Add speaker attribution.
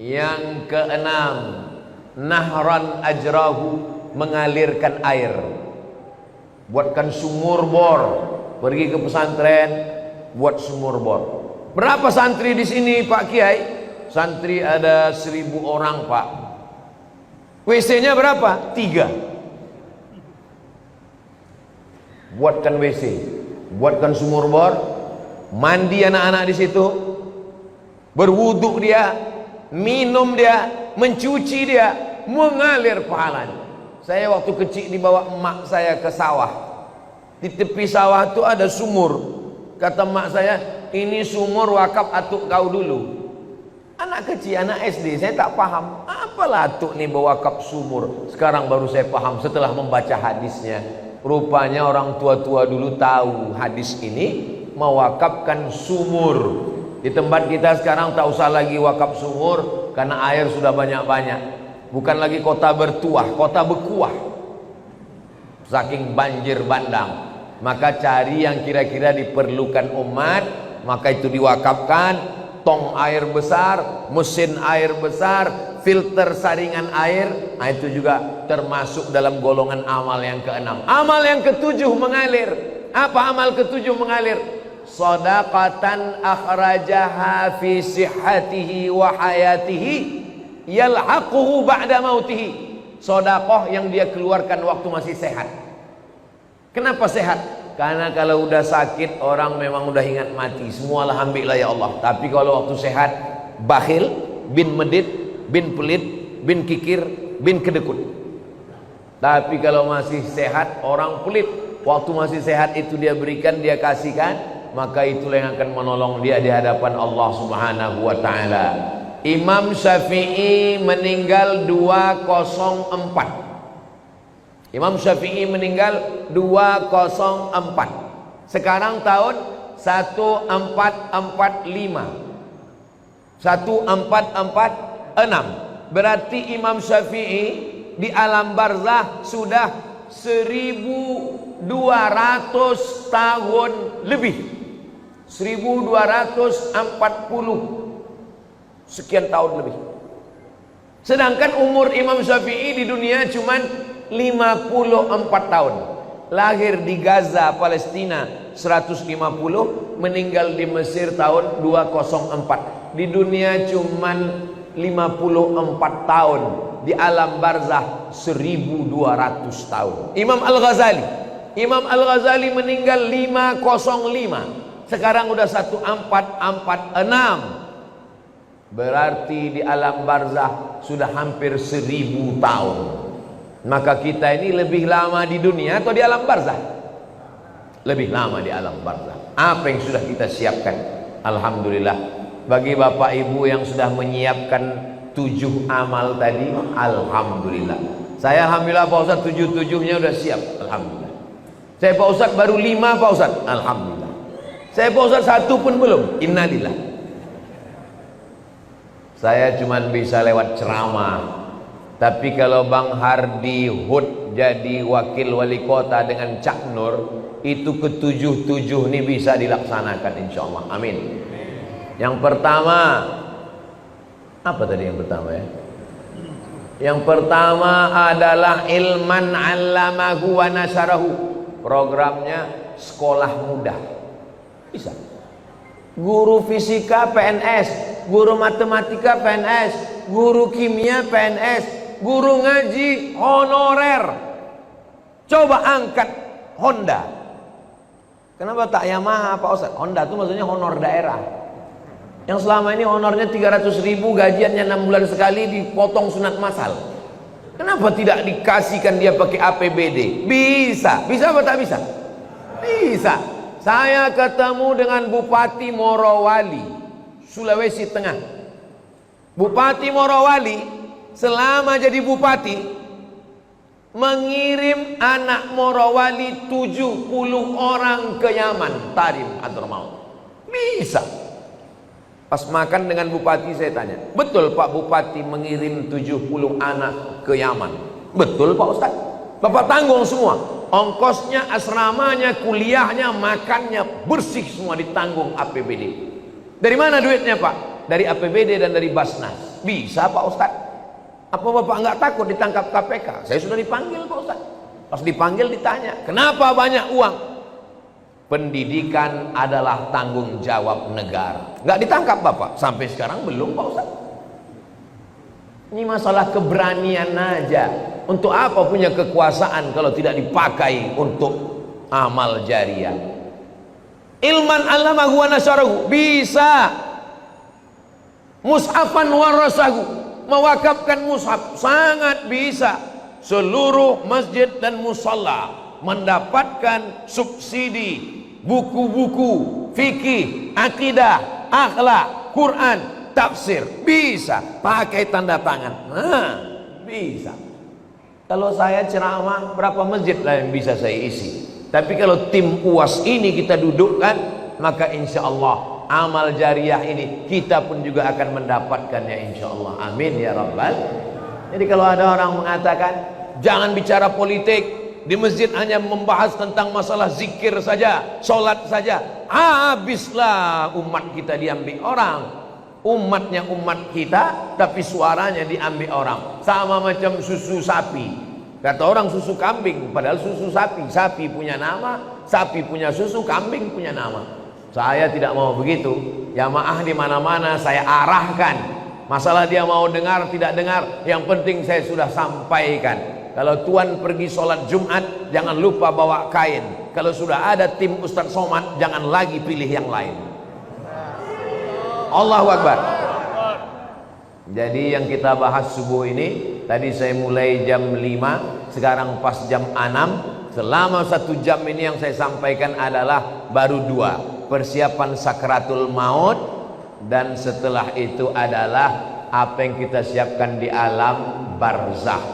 Speaker 1: Yang keenam, nahran ajrahu, mengalirkan air. Buatkan sumur bor, pergi ke pesantren, buat sumur bor. Berapa santri di sini Pak Kiai? Santri ada 1000 orang Pak. WC-nya berapa? 3. Buatkan WC, buatkan sumur bor, mandi anak-anak di situ, berwuduk dia, minum dia, mencuci dia, mengalir pahalanya. Saya waktu kecil dibawa emak saya ke sawah. Di tepi sawah itu ada sumur. Kata emak saya, ini sumur wakaf atuk kau dulu. Anak kecil, anak SD, saya tak paham. Apalah atuk nih bewakaf sumur. Sekarang baru saya paham setelah membaca hadisnya. Rupanya orang tua-tua dulu tahu hadis ini mewakafkan sumur. Di tempat kita sekarang tak usah lagi wakaf sumur karena air sudah banyak-banyak. Bukan lagi kota bertuah, kota berkuah. Saking banjir bandang. Maka cari yang kira-kira diperlukan umat, maka itu diwakafkan. Tong air besar, mesin air besar, filter saringan air. Nah, itu juga termasuk dalam golongan amal yang keenam. Amal yang ketujuh mengalir. Apa amal ketujuh mengalir? Shadaqatan akhrajaha fi sihhatihi wa hayatihi yalhaquhu ba'da mautihi. Sedekah yang dia keluarkan waktu masih sehat. Kenapa sehat? Karena kalau udah sakit orang memang udah ingat mati. Semualah ambillah ya Allah. Tapi kalau waktu sehat, bakhil, bin medit, bin pelit, bin kikir, bin kedekut. Tapi kalau masih sehat, orang pelit. Waktu masih sehat itu dia berikan, dia kasihkan, maka itulah yang akan menolong dia di hadapan Allah Subhanahu wa taala. Imam Syafi'i meninggal 204. Imam Syafi'i meninggal 204. Sekarang tahun 1445. 1446. Berarti Imam Syafi'i di alam barzah sudah 1200 tahun lebih. 1240 sekian tahun lebih. Sedangkan umur Imam Syafi'i di dunia cuman 54 tahun. Lahir di Gaza, Palestina 150, meninggal di Mesir tahun 204. Di dunia cuman 54 tahun, di alam barzah 1200 tahun. Imam Al-Ghazali meninggal 505. Sekarang udah 1446. Berarti di alam barzah sudah hampir 1000 tahun. Maka kita ini lebih lama di dunia atau di alam barzah? Lebih lama di alam barzah. Apa yang sudah kita siapkan? Alhamdulillah. Bagi bapak ibu yang sudah menyiapkan 7 amal tadi, alhamdulillah. Saya alhamdulillah Pak Ustadz 7-7-nya udah siap. Alhamdulillah. Saya Pak Ustadz baru 5 Pak Ustadz. Alhamdulillah. Saya Pak Ustadz 1 pun belum. Innalillah. Saya cuman bisa lewat ceramah. Tapi kalau Bang Hardi Hud jadi wakil wali kota dengan Cak Nur, itu ke-7 ini bisa dilaksanakan insyaallah. Amin. Yang pertama, apa tadi yang pertama ya? Yang pertama adalah ilman 'allamahu wa nasarahu. Programnya sekolah mudah. Bisa. Guru fisika PNS, guru matematika PNS, guru kimia PNS, guru ngaji honorer. Coba angkat Honda. Kenapa tak Yamaha Pak Ustaz? Honda itu maksudnya honor daerah. Yang selama ini honornya 300.000, gajiannya 6 bulan sekali, dipotong sunat masal. Kenapa tidak dikasihkan dia pakai APBD? Bisa. Bisa apa tak bisa? Bisa. Saya ketemu dengan Bupati Morowali, Sulawesi Tengah. Bupati Morowali selama jadi bupati mengirim anak Morowali 70 orang ke Yaman, Tarim Hadramaut. Bisa. Pas makan dengan bupati saya tanya, betul Pak Bupati mengirim 70 anak ke Yaman? Betul Pak Ustaz. Bapak tanggung semua, ongkosnya, asramanya, kuliahnya, makannya, bersih semua ditanggung APBD. Dari mana duitnya Pak? dari APBD dan dari Basnas. Bisa Pak Ustadz? Apa Bapak nggak takut ditangkap KPK? Saya sudah dipanggil Pak Ustadz. Pas dipanggil ditanya, kenapa banyak uang? Pendidikan adalah tanggung jawab negara. Nggak ditangkap Bapak? Sampai sekarang belum Pak Ustadz. Ini masalah keberanian aja. Untuk apa punya kekuasaan kalau tidak dipakai untuk amal jariah? Ilman allamahu wa nasyarahu, bisa. Mushafan warasahu, mewakafkan mushaf, sangat bisa. Seluruh masjid dan musalla mendapatkan subsidi buku-buku fikih, akidah, akhlak, Quran, tafsir, bisa pakai tanda tangan. Bisa. Kalau saya ceramah, berapa masjid lah yang bisa saya isi? Tapi kalau tim UAS ini kita dudukkan, maka insya Allah amal jariah ini kita pun juga akan mendapatkannya insya Allah. Amin ya Rabbal. Jadi kalau ada orang mengatakan jangan bicara politik, di masjid hanya membahas tentang masalah zikir saja, sholat saja, habislah umat kita diambil orang. Umatnya umat kita, tapi suaranya diambil orang. Sama macam susu sapi. Kata orang susu kambing, padahal susu sapi. Sapi punya nama, sapi punya susu, kambing punya nama. Saya tidak mau begitu. Jamaah di mana-mana saya arahkan. Masalah dia mau dengar tidak dengar, yang penting saya sudah sampaikan. Kalau tuan pergi sholat Jumat, jangan lupa bawa kain. Kalau sudah ada tim Ustadz Somad, jangan lagi pilih yang lain. Allahu Akbar. Jadi yang kita bahas subuh ini, tadi saya mulai jam 5, sekarang pas jam 6. Selama 1 jam ini yang saya sampaikan adalah baru 2, persiapan sakratul maut, dan setelah itu adalah apa yang kita siapkan di alam barzakh.